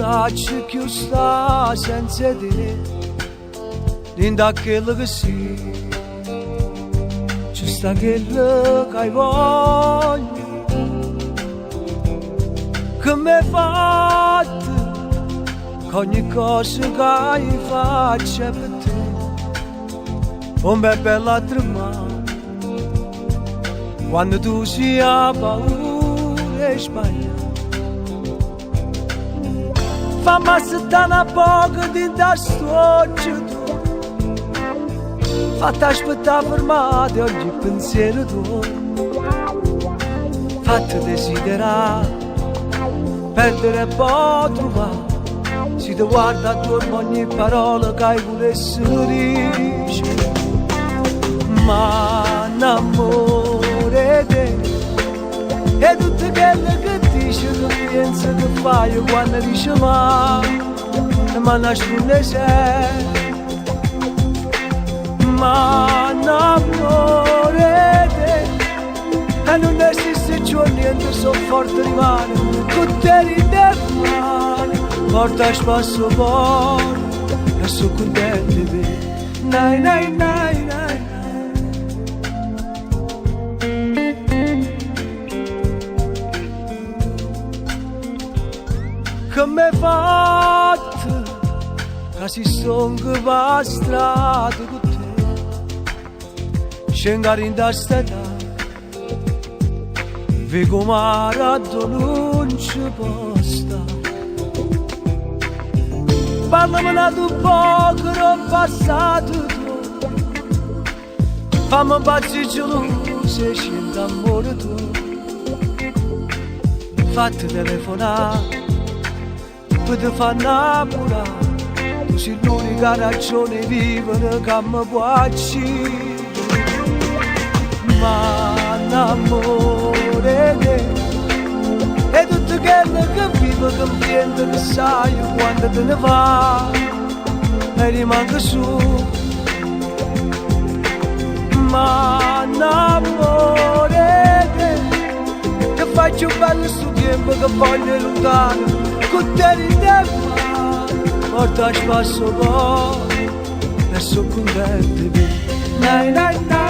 saci chiusa senza te, linda quello che si, ci sta quello che hai voglia, che mi hai fatto, che ogni cosa che hai faccia per te, un bel bella trama, quando tu si ha paura e sbaglia. Fammi aspettare un poco di da stoccio tu, fatti aspettare fermate ogni pensiero tuo, fatti desiderare, perdere e poi trovare, si ti guarda attorno ogni parola che hai volessi dire, ma l'amore te, e tutte quelle che dici tu pensi che fai quando dici ma nasconde sei, ma l'amore te, e non esiste giorni e tu so forte rimane, con te ride male, porta a spasso buono e sono contento di te, nai nai nai nai. Che mi hai fatto, che si sono che va strada con te, scendere in da strada, vi come arato non ci può stare. Parlami tu poco, non passato tu, fammi un pazzo geloso se scende amore tu, fatti telefonare, ti fa innamorare, tu sei l'unica ragione di vivere che mi piace, ma l'amore te, e tutto quello che vivo che mi prende che sai quando te ne va, e rimanga su, ma l'amore te, ti faccio bello sto tempo che voglio lontano, con te ride porta a spasso poi e sono contento di te, nai nai nai.